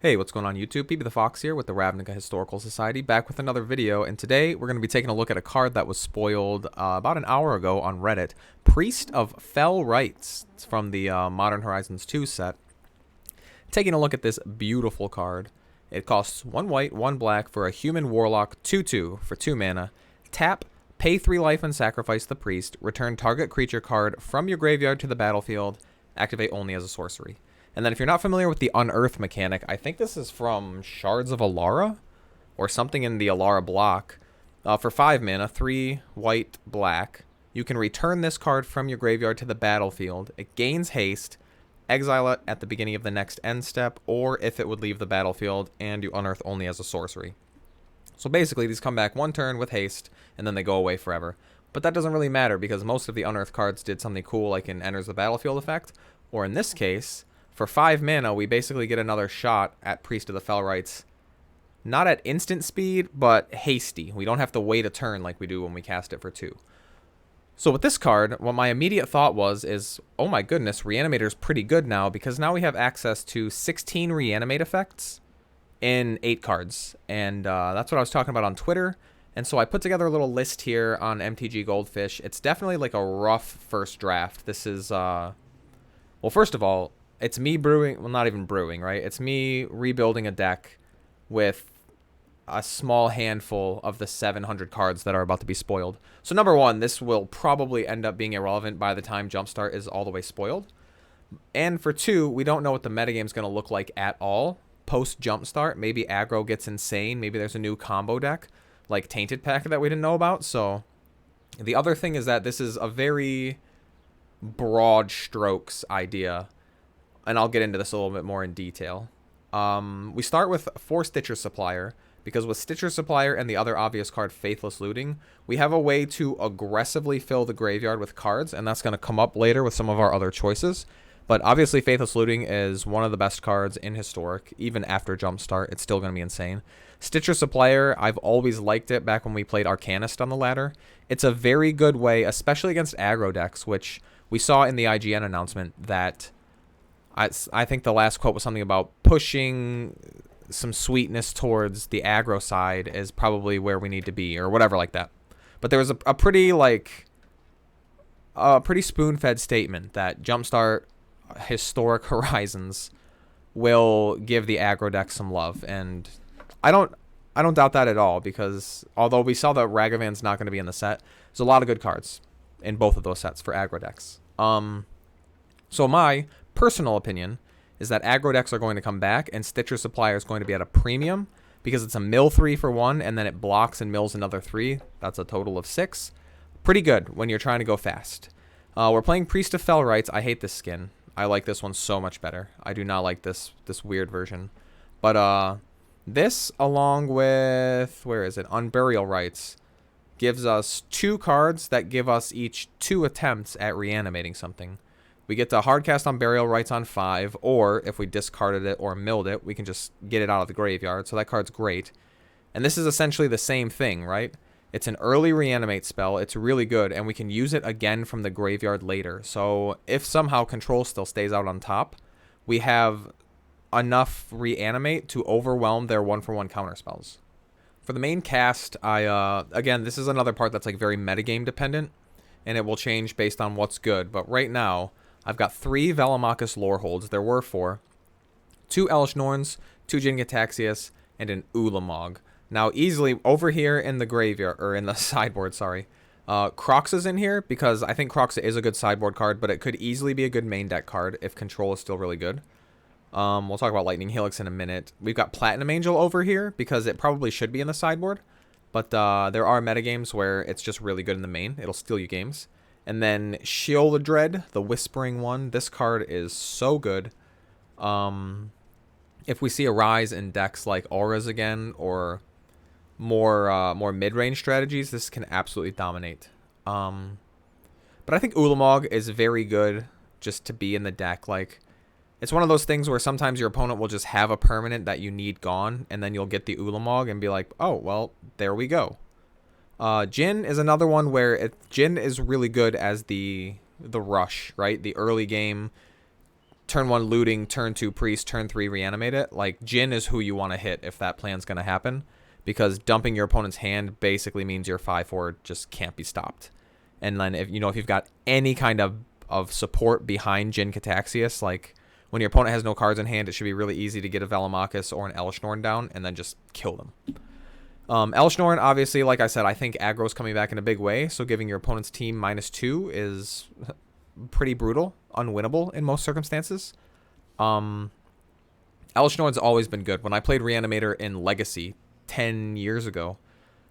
Hey, what's going on YouTube? PB the Fox here with the Ravnica Historical Society, back with another video, and today we're going to be taking a look at a card that was spoiled about an hour ago on Reddit, Priest of Fell Rites. It's from the Modern Horizons 2 set. Taking a look at this beautiful card. It costs 1 white, 1 black for a human warlock 2/2 for 2 mana. Tap, pay 3 life and sacrifice the priest. Return target creature card from your graveyard to the battlefield. Activate only as a sorcery. And then if you're not familiar with the Unearth mechanic, I think this is from Shards of Alara or something in the Alara block. For 5 mana, 3 white, black, you can return this card from your graveyard to the battlefield. It gains haste, exile it at the beginning of the next end step, or if it would leave the battlefield, and you unearth only as a sorcery. So basically, these come back 1 turn with haste, and then they go away forever. But that doesn't really matter because most of the Unearth cards did something cool like an Enters the Battlefield effect, or in this case, for 5 mana, we basically get another shot at Priest of the Fell Rites. Not at instant speed, but hasty. We don't have to wait a turn like we do when we cast it for 2. So with this card, what my immediate thought is, oh my goodness, Reanimator's pretty good now, because now we have access to 16 Reanimate effects in 8 cards. And that's what I was talking about on Twitter. And so I put together a little list here on MTG Goldfish. It's definitely like a rough first draft. This is, well, first of all, it's me brewing, well, not even brewing, right? It's me rebuilding a deck with a small handful of the 700 cards that are about to be spoiled. So number one, this will probably end up being irrelevant by the time Jumpstart is all the way spoiled. And for 2, we don't know what the metagame's going to look like at all post Jumpstart. Maybe aggro gets insane. Maybe there's a new combo deck like Tainted Pack that we didn't know about. So the other thing is that this is a very broad strokes idea, and I'll get into this a little bit more in detail. We start with 4 Stitcher Supplier, because with Stitcher Supplier and the other obvious card, Faithless Looting, we have a way to aggressively fill the graveyard with cards, and that's going to come up later with some of our other choices. But obviously, Faithless Looting is one of the best cards in Historic. Even after Jumpstart, it's still going to be insane. Stitcher Supplier, I've always liked it back when we played Arcanist on the ladder. It's a very good way, especially against aggro decks, which we saw in the IGN announcement that I think the last quote was something about pushing some sweetness towards the aggro side is probably where we need to be, or whatever like that. But there was a pretty spoon-fed statement that Jumpstart Historic Horizons will give the aggro deck some love, and I don't doubt that at all, because although we saw that Ragavan's not going to be in the set, there's a lot of good cards in both of those sets for aggro decks. So my personal opinion is that aggro decks are going to come back, and Stitcher Supplier is going to be at a premium because it's a mill 3 for 1, and then it blocks and mills another 3. That's a total of 6. Pretty good when you're trying to go fast. We're playing Priest of Fell Rites. I hate this skin. I like this one so much better. I do not like this weird version. But this, along with, where is it? Unburial Rites, gives us 2 cards that give us each 2 attempts at reanimating something. We get to hardcast on Burial Rites on 5, or if we discarded it or milled it, we can just get it out of the graveyard, so that card's great. And this is essentially the same thing, right? It's an early reanimate spell, it's really good, and we can use it again from the graveyard later. So if somehow Control still stays out on top, we have enough reanimate to overwhelm their 1-for-1 counter spells. For the main cast, again, this is another part that's like very metagame dependent, and it will change based on what's good, but right now, I've got 3 Velomachus lore holds. There were 4. 2 Elish Norns, 2 Jin Gitaxias, and an Ulamog. Now, easily over here in the graveyard, or in the sideboard, sorry, Croxa's in here because I think Croxa is a good sideboard card, but it could easily be a good main deck card if Control is still really good. We'll talk about Lightning Helix in a minute. We've got Platinum Angel over here because it probably should be in the sideboard, but there are metagames where it's just really good in the main. It'll steal you games. And then Sheoldred, the Whispering one. This card is so good. If we see a rise in decks like Auras again, or more mid-range strategies, this can absolutely dominate. But I think Ulamog is very good just to be in the deck. Like, it's one of those things where sometimes your opponent will just have a permanent that you need gone, and then you'll get the Ulamog and be like, oh, well, there we go. Jin is another one where Jin is really good as the rush, right? The early game turn 1 looting, turn 2 priest, turn 3 reanimate it. Like, Jin is who you want to hit if that plan's going to happen, because dumping your opponent's hand basically means your 5/4 just can't be stopped. And then if you've got any kind of support behind Jin Cataxius, like when your opponent has no cards in hand, it should be really easy to get a Velomachus or an Elishnorn down and then just kill them. Elishnorn, obviously, like I said, I think aggro's coming back in a big way, so giving your opponent's team -2 is pretty brutal, unwinnable in most circumstances. Elishnorn's always been good. When I played Reanimator in Legacy 10 years ago,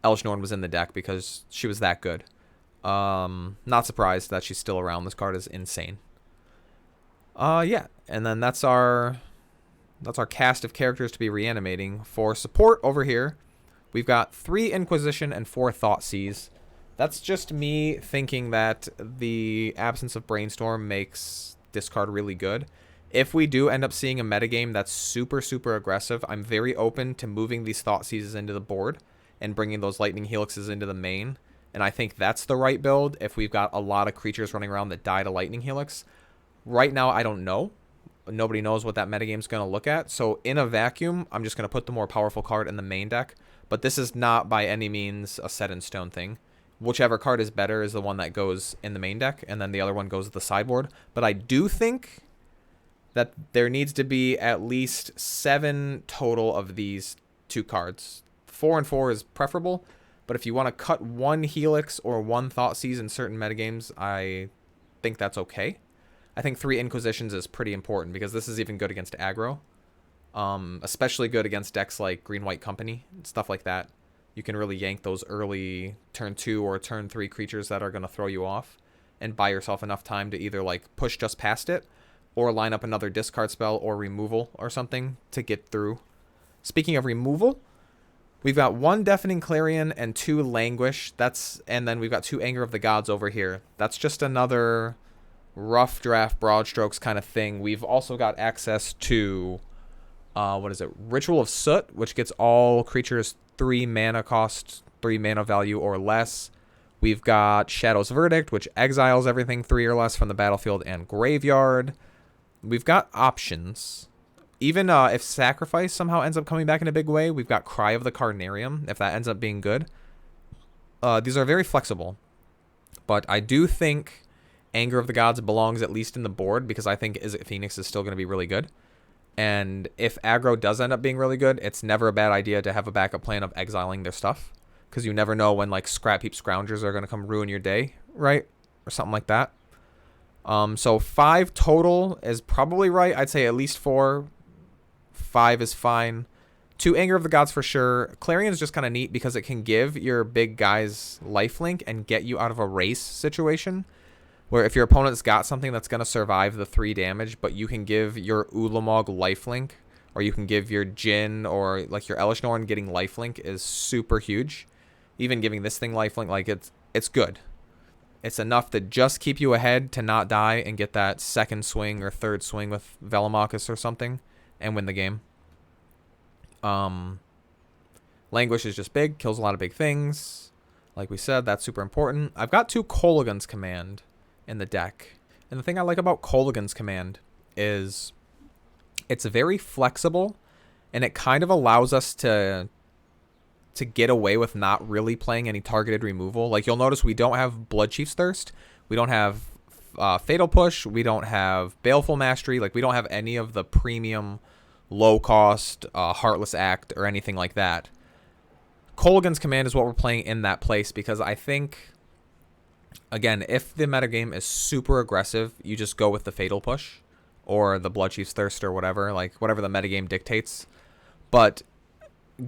Elishnorn was in the deck because she was that good. Not surprised that she's still around. This card is insane. Yeah, and then that's our cast of characters to be reanimating. For support over here, we've got 3 Inquisition and 4 Thoughtseize. That's just me thinking that the absence of Brainstorm makes this card really good. If we do end up seeing a metagame that's super, super aggressive, I'm very open to moving these Thoughtseizes into the board and bringing those Lightning Helixes into the main. And I think that's the right build if we've got a lot of creatures running around that die to Lightning Helix. Right now, I don't know. Nobody knows what that metagame's going to look at. So in a vacuum, I'm just going to put the more powerful card in the main deck. But this is not by any means a set in stone thing. Whichever card is better is the one that goes in the main deck, and then the other one goes to the sideboard. But I do think that there needs to be at least 7 total of these 2 cards. 4 and 4 is preferable, but if you want to cut 1 Helix or 1 Thoughtseize in certain metagames, I think that's okay. I think 3 Inquisitions is pretty important because this is even good against aggro. Especially good against decks like Green-White Company, stuff like that. You can really yank those early turn 2 or turn 3 creatures that are going to throw you off and buy yourself enough time to either like push just past it or line up another discard spell or removal or something to get through. Speaking of removal, we've got 1 Deafening Clarion and 2 Languish. And then we've got 2 Anger of the Gods over here. That's just another rough draft, broad strokes kind of thing. We've also got access to, Ritual of Soot, which gets all creatures 3 mana cost, 3 mana value or less. We've got Shadow's Verdict, which exiles everything 3 or less from the battlefield and graveyard. We've got options. Even if Sacrifice somehow ends up coming back in a big way, we've got Cry of the Carnarium, if that ends up being good. These are very flexible. But I do think Anger of the Gods belongs at least in the board, because I think Izzet Phoenix is still going to be really good. And if aggro does end up being really good, it's never a bad idea to have a backup plan of exiling their stuff, because you never know when like Scrap Heap Scroungers are going to come ruin your day, right? Or something like that. So 5 total is probably right. I'd say at least 4. 5 is fine. 2 Anger of the Gods for sure. Clarion's just kind of neat because it can give your big guys lifelink and get you out of a race situation, where if your opponent's got something that's going to survive the 3 damage, but you can give your Ulamog lifelink, or you can give your Jin or like your Elishnorn getting lifelink is super huge. Even giving this thing lifelink, like it's good. It's enough to just keep you ahead to not die and get that second swing or third swing with Velomachus or something and win the game. Languish is just big, kills a lot of big things. Like we said, that's super important. I've got 2 Kolaghan's Command in the deck. And the thing I like about Kolaghan's Command is it's very flexible, and it kind of allows us to get away with not really playing any targeted removal. Like, you'll notice we don't have Blood Chief's Thirst. We don't have Fatal Push. We don't have Baleful Mastery. Like, we don't have any of the premium, low-cost, Heartless Act or anything like that. Kolaghan's Command is what we're playing in that place, because I think, again, if the metagame is super aggressive, you just go with the Fatal Push or the Blood Chief's Thirst or whatever, like whatever the metagame dictates. But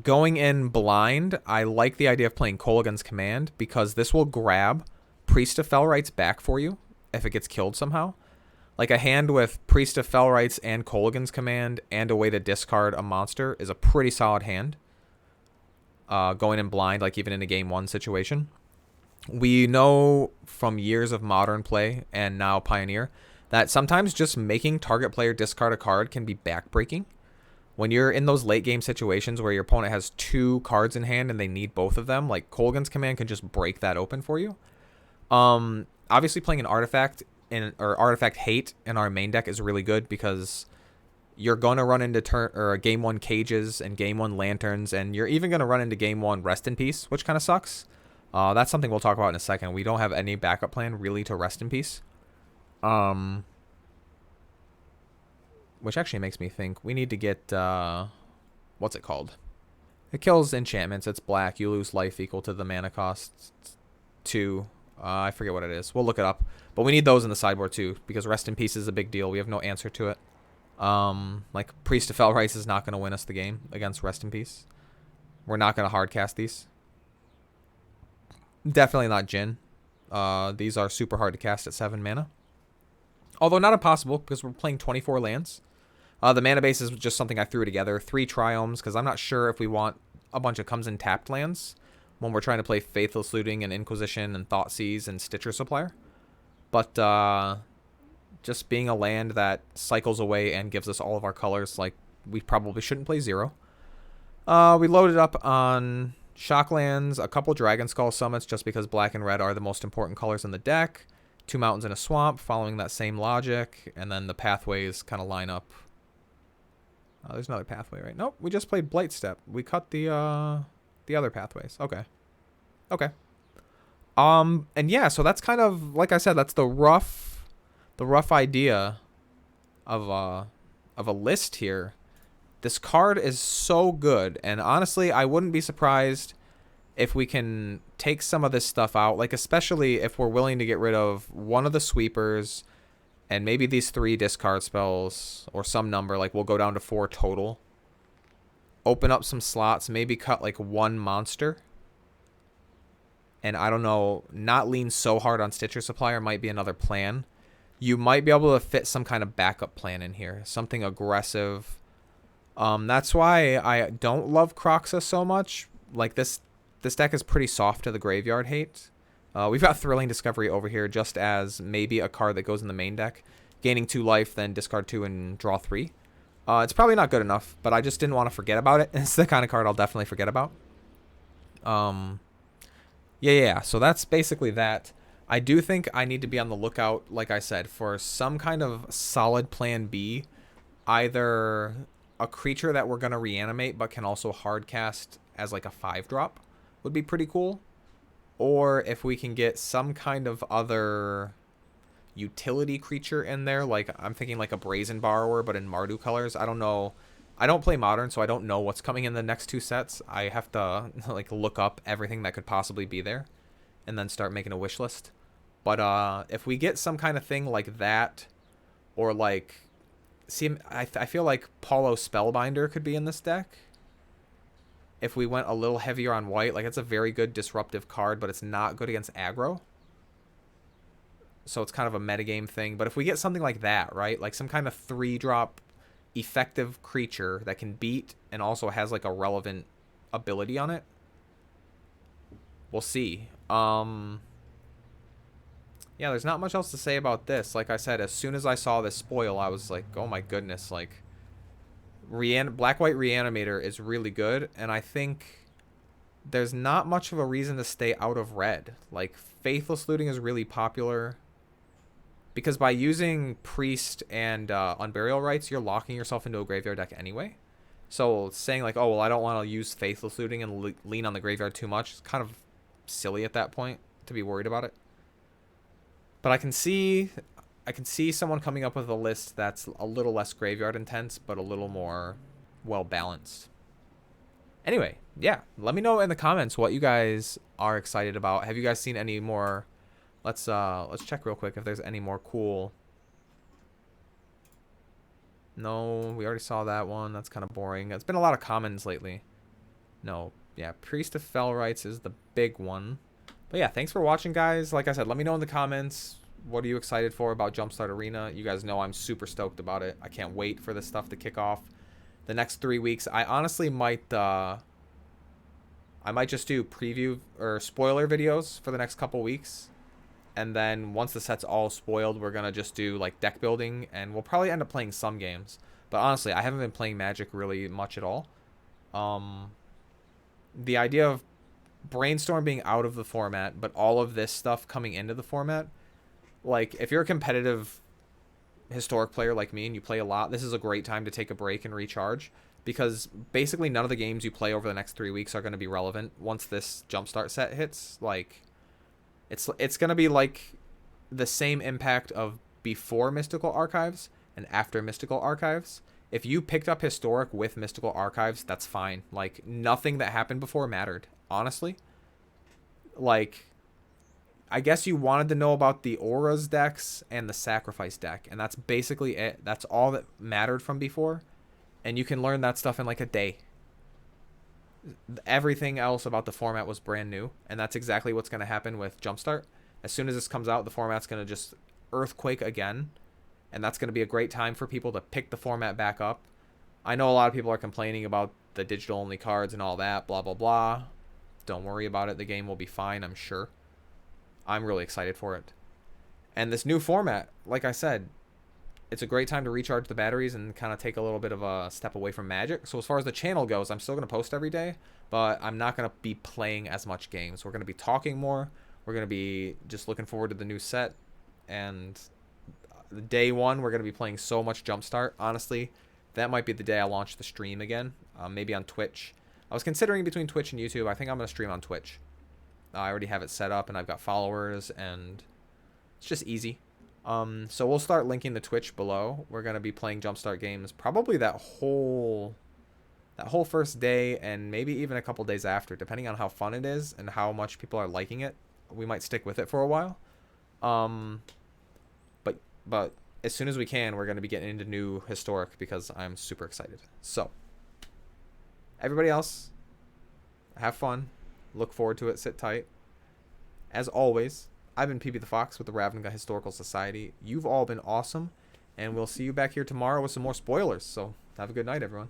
going in blind, I like the idea of playing Kolaghan's Command, because this will grab Priest of Fell Rites back for you if it gets killed somehow. Like, a hand with Priest of Fell Rites and Kolaghan's Command and a way to discard a monster is a pretty solid hand. Going in blind, like even in a game 1 situation. We know from years of Modern play and now Pioneer that sometimes just making target player discard a card can be backbreaking. When you're in those late game situations where your opponent has 2 cards in hand and they need both of them, like Kolaghan's Command can just break that open for you. Obviously playing an artifact in or artifact hate in our main deck is really good because you're going to run into game 1 cages and game 1 lanterns, and you're even going to run into game 1 rest in peace, which kind of sucks. That's something we'll talk about in a second. We don't have any backup plan really to rest in peace. Which actually makes me think we need to get what's it called? It kills enchantments. It's black. You lose life equal to the mana cost 2. I forget what it is. We'll look it up. But we need those in the sideboard too, because rest in peace is a big deal. We have no answer to it. Like Priest of Fell Rites is not going to win us the game against rest in peace. We're not going to hard cast these. Definitely not Jin. These are super hard to cast at 7 mana. Although not impossible, because we're playing 24 lands. The mana base is just something I threw together. 3 Triomes, because I'm not sure if we want a bunch of comes in tapped lands when we're trying to play Faithless Looting and Inquisition and Thoughtseize and Stitcher Supplier. But just being a land that cycles away and gives us all of our colors, like, we probably shouldn't play 0. We loaded up on Shocklands, a couple Dragon Skull summits, just because black and red are the most important colors in the deck. 2 mountains and a swamp, following that same logic, and then the pathways kind of line up. There's another pathway, right? Nope, we just played Blightstep. We cut the other pathways. Okay. And yeah, so that's kind of, like I said, that's the rough idea of a list here. This card is so good, and honestly, I wouldn't be surprised if we can take some of this stuff out, like especially if we're willing to get rid of one of the sweepers and maybe these 3 discard spells or some number, like we'll go down to 4 total. Open up some slots, maybe cut like 1 monster. And I don't know, not lean so hard on Stitcher Supplier might be another plan. You might be able to fit some kind of backup plan in here, something aggressive. That's why I don't love Croxa so much. Like this deck is pretty soft to the graveyard hate. We've got Thrilling Discovery over here just as maybe a card that goes in the main deck. Gaining 2 life, then discard 2 and draw 3. It's probably not good enough, but I just didn't want to forget about it. It's the kind of card I'll definitely forget about. Yeah, so that's basically that. I do think I need to be on the lookout, like I said, for some kind of solid plan B. Either a creature that we're going to reanimate but can also hard cast as like a 5-drop would be pretty cool. Or if we can get some kind of other utility creature in there, like I'm thinking like a Brazen Borrower but in Mardu colors. I don't know. I don't play Modern, so I don't know what's coming in the next 2 sets. I have to like look up everything that could possibly be there and then start making a wish list. But if we get some kind of thing like that, or like, see, I feel like Paulo Spellbinder could be in this deck. If we went a little heavier on white, like it's a very good disruptive card, but it's not good against aggro. So it's kind of a metagame thing. But if we get something like that, right? Like some kind of 3-drop effective creature that can beat and also has like a relevant ability on it. We'll see. Yeah, there's not much else to say about this. Like I said, as soon as I saw this spoil, I was like, oh my goodness, like Black-White Reanimator is really good, and I think there's not much of a reason to stay out of red. Like, Faithless Looting is really popular, because by using Priest and Unburial Rites, you're locking yourself into a graveyard deck anyway. So saying like, oh, well, I don't want to use Faithless Looting and lean on the graveyard too much, is kind of silly at that point to be worried about it. But I can see someone coming up with a list that's a little less graveyard intense, but a little more well balanced. Anyway, yeah, let me know in the comments what you guys are excited about. Have you guys seen any more? Let's check real quick if there's any more cool. No, we already saw that one. That's kind of boring. It's been a lot of commons lately. No, yeah, Priest of Fell Rites is the big one. But yeah, thanks for watching, guys. Like I said, let me know in the comments. What are you excited for about Jumpstart Arena? You guys know I'm super stoked about it. I can't wait for this stuff to kick off. The next 3 weeks, I honestly might just do preview or spoiler videos for the next couple weeks. And then once the set's all spoiled, we're going to just do like deck building, and we'll probably end up playing some games. But honestly, I haven't been playing Magic really much at all. The idea of Brainstorm being out of the format, but all of this stuff coming into the format, Like, if you're a competitive historic player like me and you play a lot, this is a great time to take a break and recharge, because basically none of the games you play over the next 3 weeks are going to be relevant once this Jumpstart set hits. Like, it's going to be like the same impact of before Mystical Archives and after Mystical Archives. If you picked up Historic with Mystical Archives, that's fine. Like, nothing that happened before mattered, honestly. Like, I guess you wanted to know about the Auras decks and the Sacrifice deck, and that's basically it. That's all that mattered from before, and you can learn that stuff in like a day. Everything else about the format was brand new, and that's exactly what's going to happen with Jumpstart. As soon as this comes out, the format's going to just earthquake again, and that's going to be a great time for people to pick the format back up. I know a lot of people are complaining about the digital-only cards and all that, blah, blah, blah. Don't worry about it. The game will be fine, I'm sure. I'm really excited for it. And this new format, like I said, it's a great time to recharge the batteries and kind of take a little bit of a step away from Magic. So as far as the channel goes, I'm still going to post every day, but I'm not going to be playing as much games. We're going to be talking more. We're going to be just looking forward to the new set. And day one, we're going to be playing so much Jumpstart. Honestly, that might be the day I launch the stream again, maybe on Twitch. I was considering between Twitch and YouTube. I think I'm going to stream on Twitch. I already have it set up, and I've got followers, and it's just easy. So we'll start linking the Twitch below. We're going to be playing Jumpstart games probably that whole first day, and maybe even a couple days after, depending on how fun it is and how much people are liking it. We might stick with it for a while. But as soon as we can, we're going to be getting into new Historic, because I'm super excited. So everybody else, have fun. Look forward to it. Sit tight. As always, I've been PB the Fox with the Ravnica Historical Society. You've all been awesome, and we'll see you back here tomorrow with some more spoilers. So have a good night, everyone.